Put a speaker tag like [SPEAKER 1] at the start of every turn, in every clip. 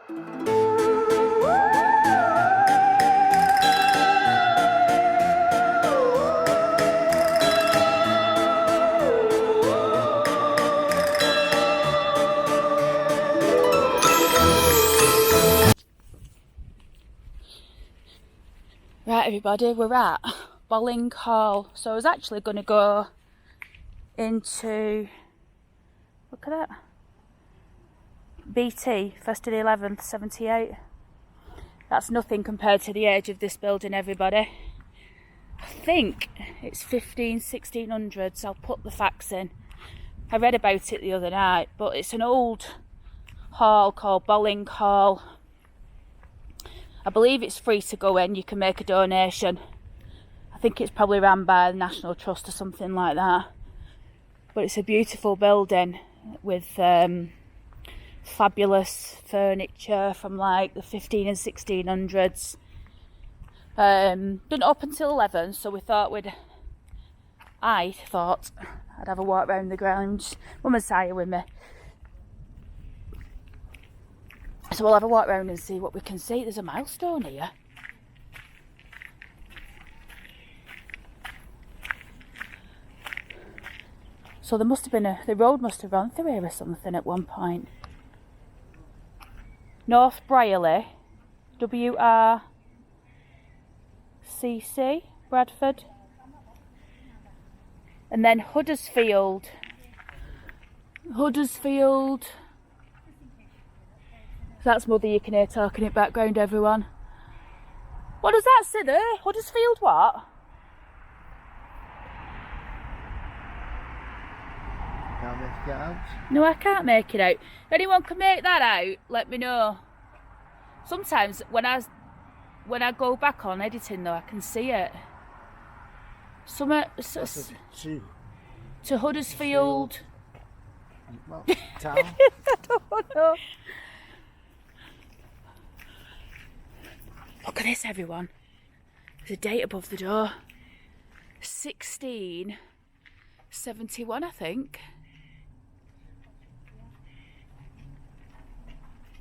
[SPEAKER 1] Right everybody, we're at Bolling Hall. So I was actually going to go into, look at that, BT, 1st of the 11th, 78. That's nothing compared to the age of this building, everybody. I think it's 1600s, I'll put the facts in. I read about it the other night, but it's an old hall called Bolling Hall. I believe it's free to go in, you can make a donation. I think it's probably run by the National Trust or something like that. But it's a beautiful building with fabulous furniture from like the 15 and 1600s. Didn't open until 11, so I thought I'd have a walk around the grounds. Mum and Si are with me. So we'll have a walk around and see what we can see. There's a milestone here. So there must have been the road must have run through here or something at one point. North Brierley, WRCC, Bradford. And then Huddersfield. That's Mother, you can hear talking in the background, everyone. What does that say there? Huddersfield what?
[SPEAKER 2] Can't make it out?
[SPEAKER 1] No, I can't make it out. If anyone can make that out, let me know. Sometimes when I go back on editing though, I can see it. To Huddersfield.
[SPEAKER 2] Well, town.
[SPEAKER 1] I don't know. Look at this, everyone. There's a date above the door. 1671, I think.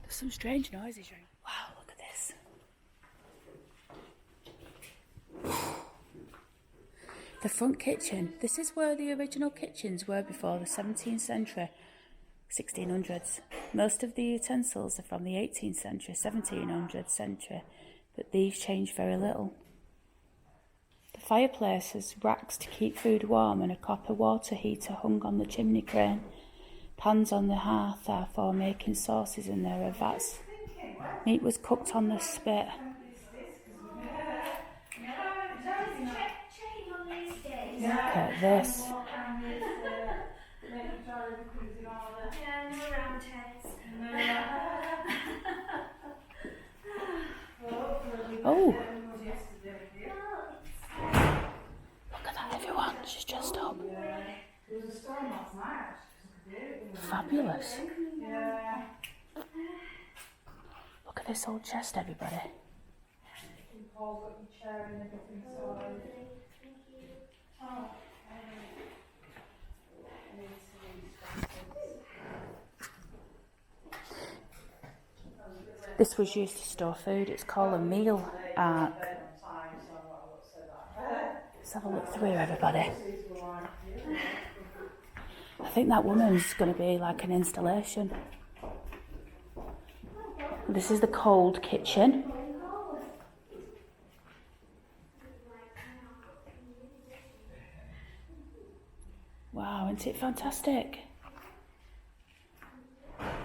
[SPEAKER 1] There's some strange noises around. Wow, look at this. The front kitchen. This is where the original kitchens were before the 17th century, 1600s. Most of the utensils are from the 18th century, 1700th century, but these change very little. The fireplace has racks to keep food warm and a copper water heater hung on the chimney crane. Pans on the hearth are for making sauces and there are vats. Meat was cooked on the spit. Look at this. Oh. Look at that, everyone. She's dressed up. Fabulous. Look at this old chest, everybody. This was used to store food. It's called a meal ark. Let's have a look through, everybody. I think that woman's going to be like an installation. This is the cold kitchen. Wow, isn't it fantastic?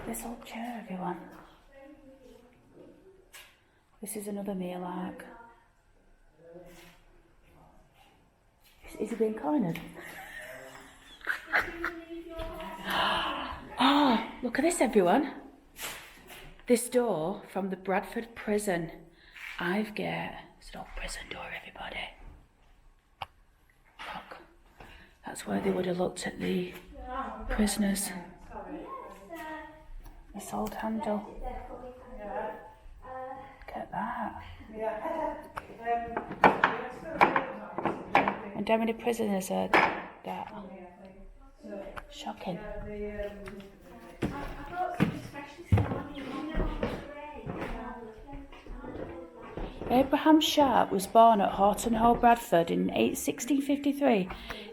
[SPEAKER 1] This old chair, everyone. This is another meal ark. Is he being cornered? Oh, look at this, everyone. This door from the Bradford prison. Ivegate. It's an old prison door, everybody. Look. That's where they would have looked at the prisoners. This old handle. Look at that. And how many prisoners are that? Shocking. Abraham Sharp was born at Horton Hall, Bradford in 1653.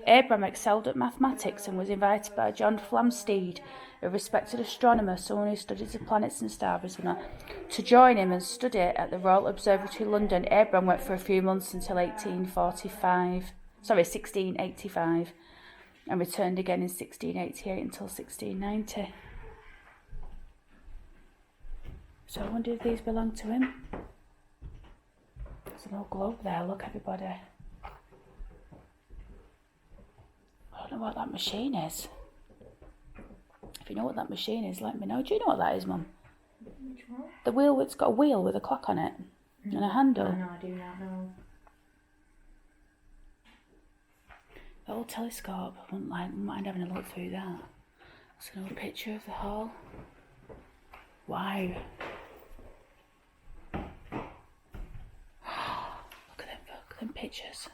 [SPEAKER 1] Abraham excelled at mathematics and was invited by John Flamsteed, a respected astronomer, someone who studies the planets and stars, to join him and study at the Royal Observatory, London. Abraham went for a few months until 1685, and returned again in 1688 until 1690. So I wonder if these belong to him. There's an old globe there, look everybody. I don't know what that machine is. If you know what that machine is, let me know. Do you know what that is, Mum?
[SPEAKER 3] Which one?
[SPEAKER 1] The wheel, it's got a wheel with a clock on it and a handle.
[SPEAKER 3] No, I do not know.
[SPEAKER 1] The old telescope, I wouldn't mind having a look through that. That's an old picture of the hall. Wow. Look at them pictures.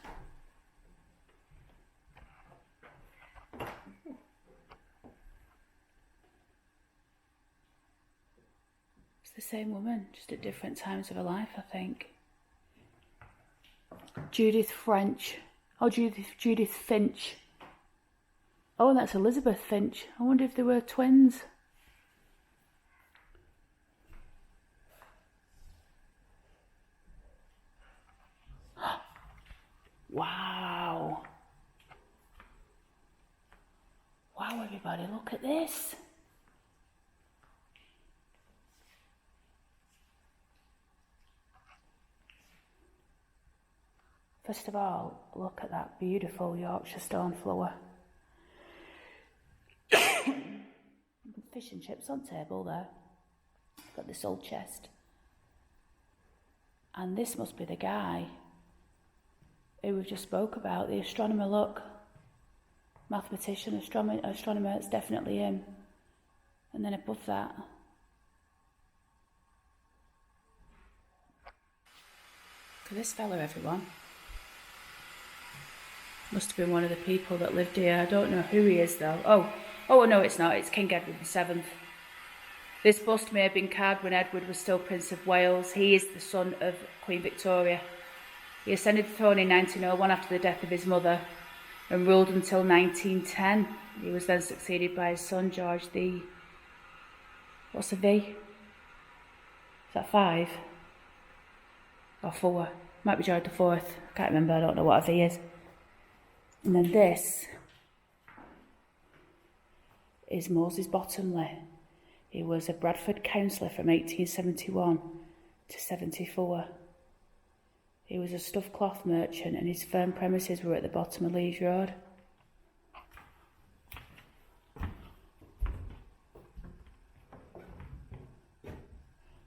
[SPEAKER 1] It's the same woman, just at different times of her life, I think. Judith Finch. Oh, and that's Elizabeth Finch. I wonder if they were twins. Wow. Wow, everybody, look at this. First of all, look at that beautiful Yorkshire stone floor. Fish and chips on table there. Got this old chest. And this must be the guy who we've just spoke about, the astronomer, look. Mathematician, astronomer, it's definitely him. And then above that, look at this fella, everyone. Must have been one of the people that lived here. I don't know who he is though. Oh no, it's not. It's King Edward VII. This bust may have been carved when Edward was still Prince of Wales. He is the son of Queen Victoria. He ascended the throne in 1901 after the death of his mother and ruled until 1910. He was then succeeded by his son George the... What's the V? Is that 5? Or 4? Might be George the 4th. I can't remember. I don't know what a V is. And then this is Moses Bottomley. He was a Bradford councillor from 1871 to 74. He was a stuffed cloth merchant and his firm premises were at the bottom of Leeds Road.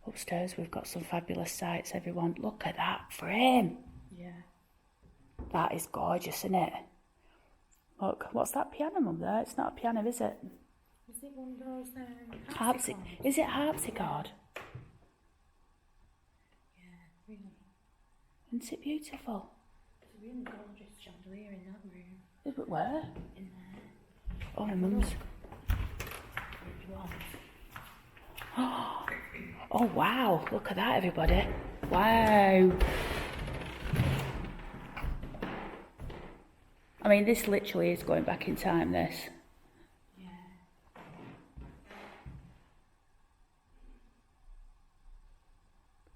[SPEAKER 1] Upstairs we've got some fabulous sights, everyone. Look at that frame.
[SPEAKER 3] Yeah.
[SPEAKER 1] That is gorgeous, isn't it? Look, what's that piano, Mum, there? It's not a piano, is it?
[SPEAKER 3] Is it one of those
[SPEAKER 1] Harpsichord. Is it harpsichord?
[SPEAKER 3] Yeah, really.
[SPEAKER 1] Isn't it beautiful?
[SPEAKER 3] It's a really gorgeous chandelier in that room.
[SPEAKER 1] Is it where?
[SPEAKER 3] In there.
[SPEAKER 1] Oh, my mum's. Oh, wow. Look at that, everybody. Wow. I mean, this literally is going back in time, this.
[SPEAKER 3] Yeah.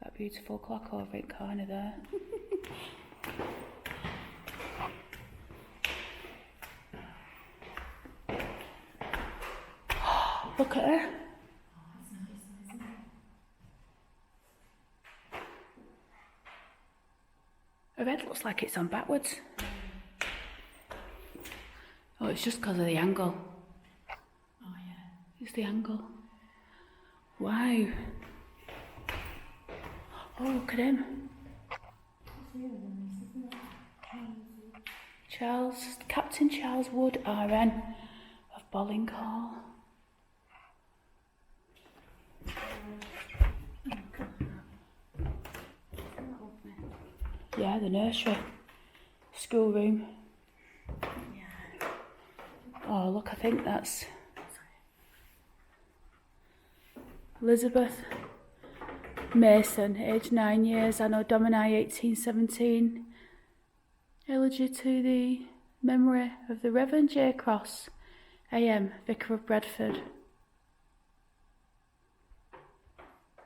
[SPEAKER 1] That beautiful clock over in the corner there. Look at her. Her head looks like it's on backwards. Oh, it's just because of the angle.
[SPEAKER 3] Oh, yeah.
[SPEAKER 1] It's the angle. Wow. Oh, look at him. Captain Charles Wood, RN of Bolling Hall. Yeah, the nursery. Schoolroom. Oh, look, I think that's Elizabeth. Mason, aged 9 years, Anno Domini 1817. Elegy to the memory of the Reverend J. Cross, AM, Vicar of Bradford.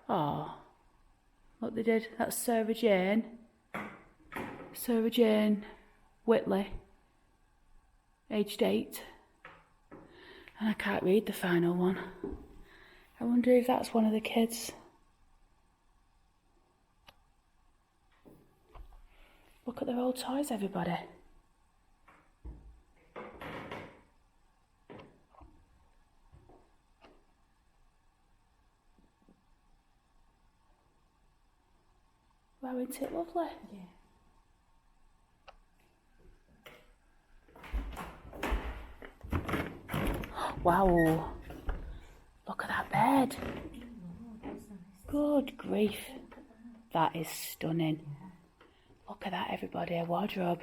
[SPEAKER 1] Oh, look, they did. That's Sarah Jane. Sarah Jane Whitley, aged 8. And I can't read the final one. I wonder if that's one of the kids. Look at their old toys, everybody. Wow, isn't it lovely?
[SPEAKER 3] Yeah.
[SPEAKER 1] Wow. Look at that bed.
[SPEAKER 3] Oh, that's nice.
[SPEAKER 1] Good grief. That is stunning. Look at that, everybody. A wardrobe.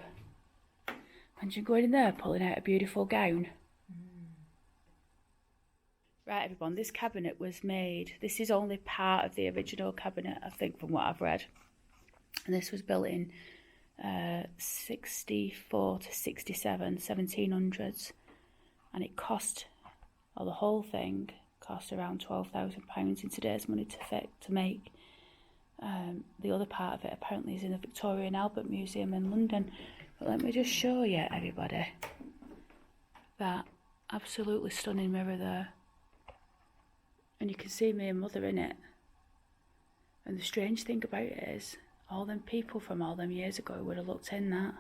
[SPEAKER 1] Imagine going in there, pulling out a beautiful gown. Right, everyone, this cabinet was made. This is only part of the original cabinet, I think, from what I've read. And this was built in 64 to 67, 1700s. And it cost, or the whole thing, cost around £12,000 in today's money to make. The other part of it apparently is in the Victoria and Albert Museum in London. But let me just show you, everybody, that absolutely stunning mirror there. And you can see me and Mother in it. And the strange thing about it is, all them people from all them years ago would have looked in that.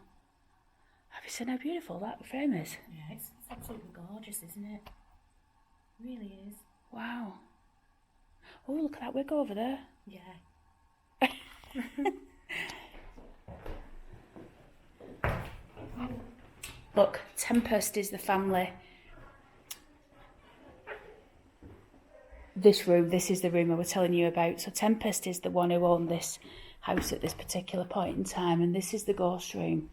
[SPEAKER 1] Have you seen how beautiful that frame is?
[SPEAKER 3] Yeah, it's absolutely gorgeous, isn't it? It really is.
[SPEAKER 1] Wow. Oh, look at that wig over there.
[SPEAKER 3] Yeah.
[SPEAKER 1] Look, Tempest is the family. This is the room I was telling you about. So Tempest is the one who owned this house at this particular point in time, and this is the ghost room.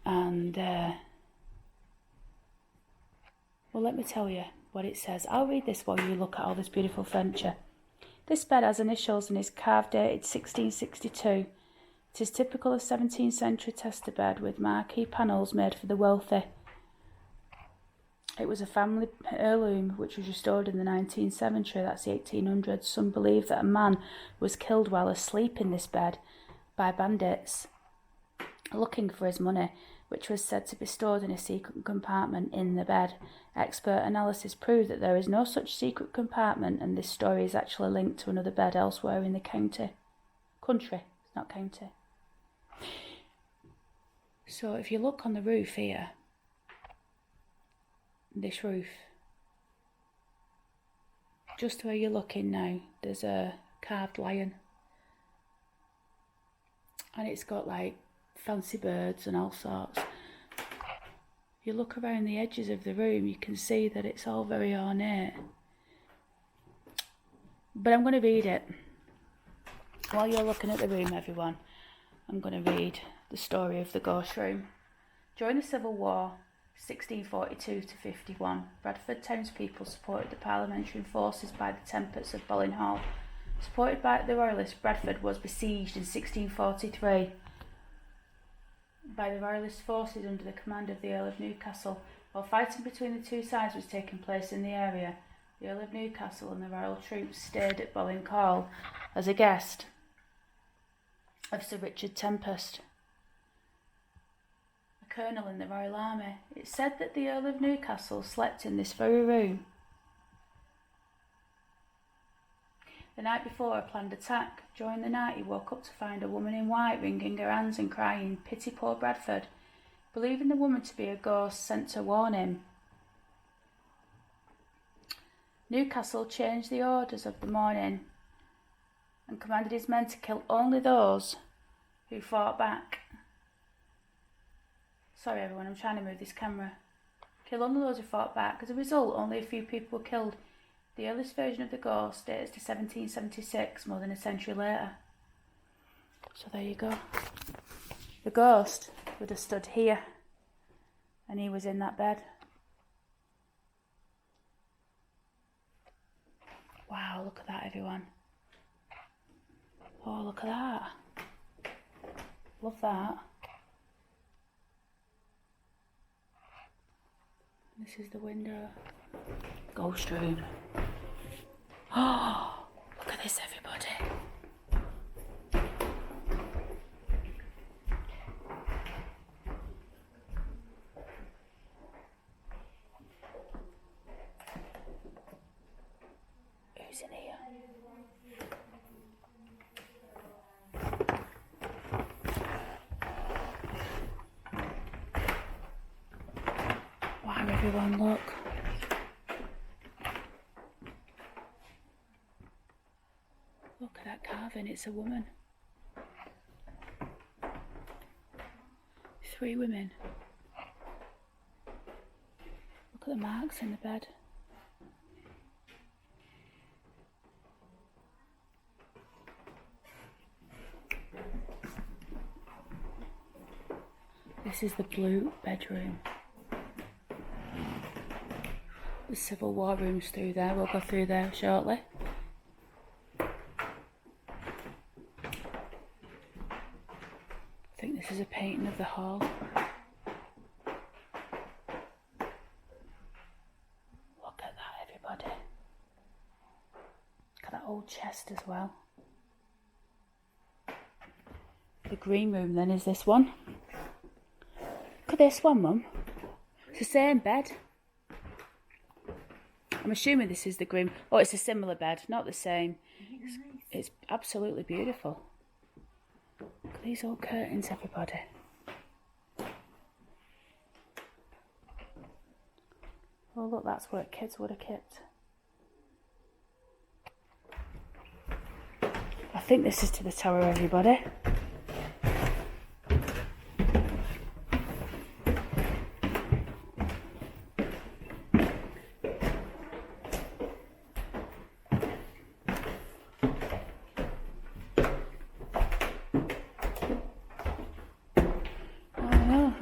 [SPEAKER 1] And, well, let me tell you what it says. I'll read this while you look at all this beautiful furniture. This bed has initials and is carved dated 1662. It is typical of 17th century tester bed with marquee panels made for the wealthy. It was a family heirloom which was restored in the 19th century, that's the 1800s. Some believe that a man was killed while asleep in this bed by bandits looking for his money, which was said to be stored in a secret compartment in the bed. Expert analysis proved that there is no such secret compartment, and this story is actually linked to another bed elsewhere in the country. It's not county. So if you look on the roof here, this roof, just where you're looking now, there's a carved lion, and it's got like fancy birds and all sorts. You look around the edges of the room, you can see that it's all very ornate. But I'm going to read it. While you're looking at the room, everyone, I'm going to read the story of the ghost room. During the Civil War, 1642 to 51, Bradford townspeople supported the parliamentary forces by the Tempests of Bolling Hall. Supported by the Royalists, Bradford was besieged in 1643 by the Royalist forces under the command of the Earl of Newcastle. While fighting between the two sides was taking place in the area, the Earl of Newcastle and the royal troops stayed at Bolling Hall as a guest of Sir Richard Tempest, a colonel in the Royal Army. It's said that the Earl of Newcastle slept in this very room the night before a planned attack. During the night, he woke up to find a woman in white wringing her hands and crying, "Pity poor Bradford." Believing the woman to be a ghost sent to warn him, Newcastle changed the orders of the morning and commanded his men to kill only those who fought back. Sorry everyone, I'm trying to move this camera. Kill only those who fought back. As a result, only a few people were killed. The earliest version of the ghost dates to 1776, more than a century later. So there you go. The ghost would have stood here, and he was in that bed. Wow, look at that, everyone. Oh, look at that. Love that. This is the window. Ghost room. Oh, look at this, everybody. Who's in here? Wow, everyone, look. Look at that carving, it's a woman. 3 women. Look at the marks in the bed. This is the blue bedroom. The Civil War room's through there, we'll go through there shortly. I think this is a painting of the hall. Look at that, everybody. Look at that old chest as well. The green room then is this one. Look at this one, Mum. It's the same bed. I'm assuming this is the green. Oh, it's a similar bed, not the same. It's absolutely beautiful. Look at these old curtains, everybody. Oh, look, that's where kids would have kept. I think this is to the tower, everybody.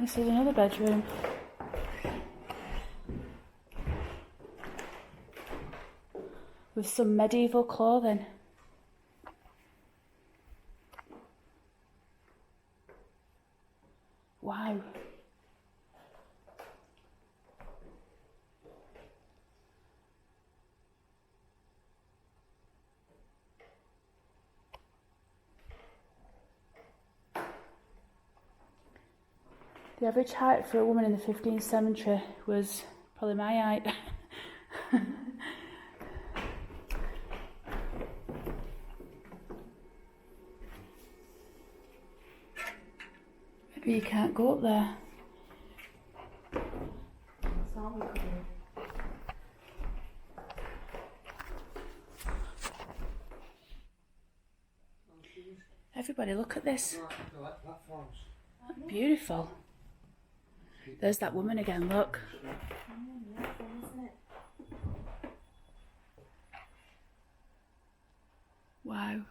[SPEAKER 1] This is another bedroom. With some medieval clothing. Wow. The average height for a woman in the 15th century was probably my height. Maybe you can't go up there. Everybody, look at this. Beautiful. There's that woman again, look. Wow.